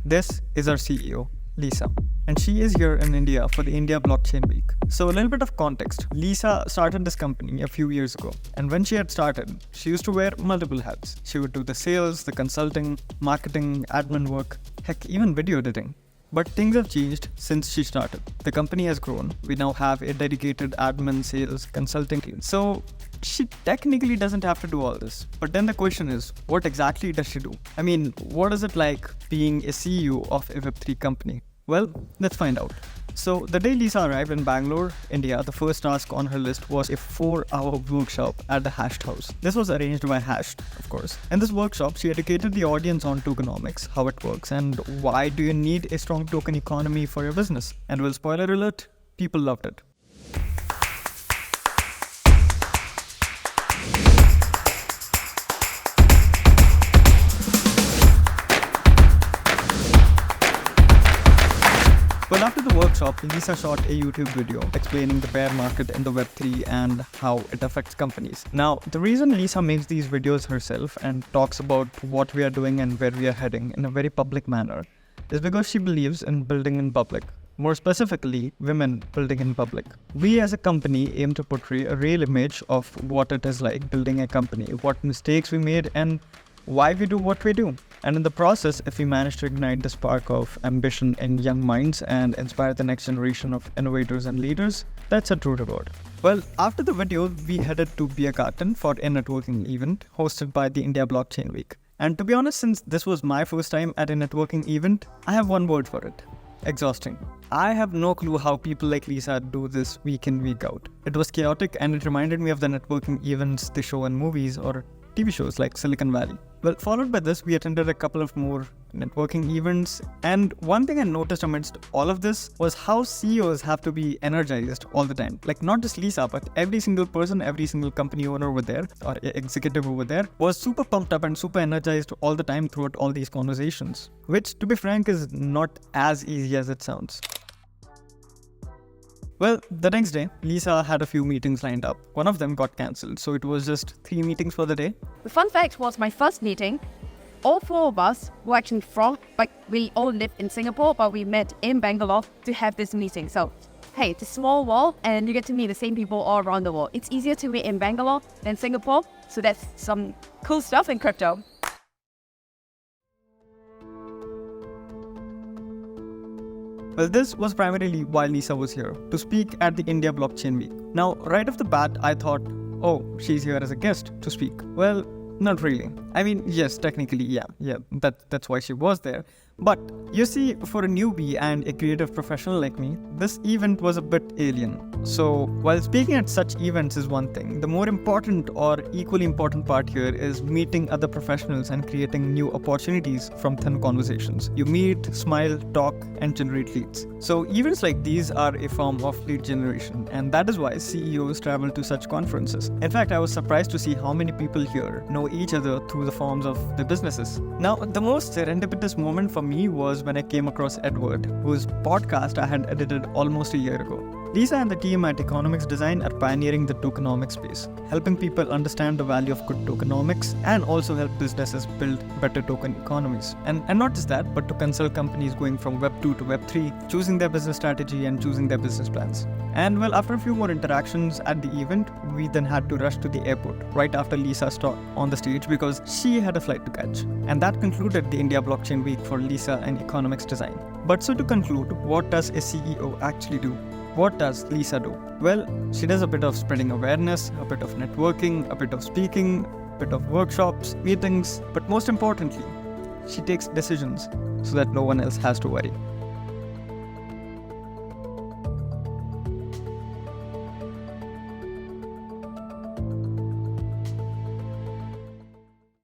This is our CEO, Lisa, and she is here in India for the India Blockchain Week. So a little bit of context. Lisa started this company a few years ago, and when she had started, she used to wear multiple hats. She would do the sales, the consulting, marketing, admin work, heck, even video editing. But things have changed since she started. The company has grown. We now have a dedicated admin, sales, consulting team. So she technically doesn't have to do all this. But then the question is, what exactly does she do? I mean, what is it like being a CEO of a Web3 company? Well, let's find out. So the day Lisa arrived in Bangalore, India, the first task on her list was a 4-hour workshop at the Hashed House. This was arranged by Hashed, of course. In this workshop, she educated the audience on tokenomics, how it works, and why do you need a strong token economy for your business. And well, spoiler alert, people loved it. Well, after the workshop, Lisa shot a YouTube video explaining the bear market in the Web3 and how it affects companies. Now, the reason Lisa makes these videos herself and talks about what we are doing and where we are heading in a very public manner is because she believes in building in public. More specifically, women building in public. We as a company aim to portray a real image of what it is like building a company, what mistakes we made, and why we do what we do. And in the process, if we manage to ignite the spark of ambition in young minds and inspire the next generation of innovators and leaders, that's a true reward. Well, after the video, we headed to Beer Garden for a networking event hosted by the India Blockchain Week. And to be honest, since this was my first time at a networking event, I have one word for it: exhausting. I have no clue how people like Lisa do this week in, week out. It was chaotic and it reminded me of the networking events they show in movies or TV shows like Silicon Valley. Well, followed by this, we attended a couple of more networking events. And one thing I noticed amidst all of this was how CEOs have to be energized all the time. Like not just Lisa, but every single person, every single company owner over there or executive over there was super pumped up and super energized all the time throughout all these conversations, which to be frank is not as easy as it sounds. Well, the next day, Lisa had a few meetings lined up. One of them got cancelled, so it was just 3 meetings for the day. The fun fact was my first meeting, all 4 of us were actually from, we all live in Singapore, but we met in Bangalore to have this meeting. So, hey, it's a small world and you get to meet the same people all around the world. It's easier to meet in Bangalore than Singapore, so that's some cool stuff in crypto. Well, this was primarily why Lisa was here, to speak at the India Blockchain Week. Now, right off the bat, I thought, oh, she's here as a guest to speak. Well, not really. I mean, yes, technically, yeah, that's why she was there. But you see, for a newbie and a creative professional like me, this event was a bit alien. So while speaking at such events is one thing, the more important or equally important part here is meeting other professionals and creating new opportunities from thin conversations. You meet, smile, talk, and generate leads. So events like these are a form of lead generation, and that is why CEOs travel to such conferences. In fact, I was surprised to see how many people here know each other through the forms of their businesses. Now, the most serendipitous moment for me was when I came across Edward, whose podcast I had edited almost a year ago. Lisa and the team at Economics Design are pioneering the tokenomics space, helping people understand the value of good tokenomics and also help businesses build better token economies. And not just that, but to consult companies going from Web 2 to Web 3, choosing their business strategy and choosing their business plans. And well, after a few more interactions at the event, we then had to rush to the airport right after Lisa stopped on the stage because she had a flight to catch. And that concluded the India Blockchain Week for Lisa and Economics Design. But so to conclude, what does a CEO actually do? What does Lisa do? Well, she does a bit of spreading awareness, a bit of networking, a bit of speaking, a bit of workshops, meetings, but most importantly, she takes decisions so that no one else has to worry.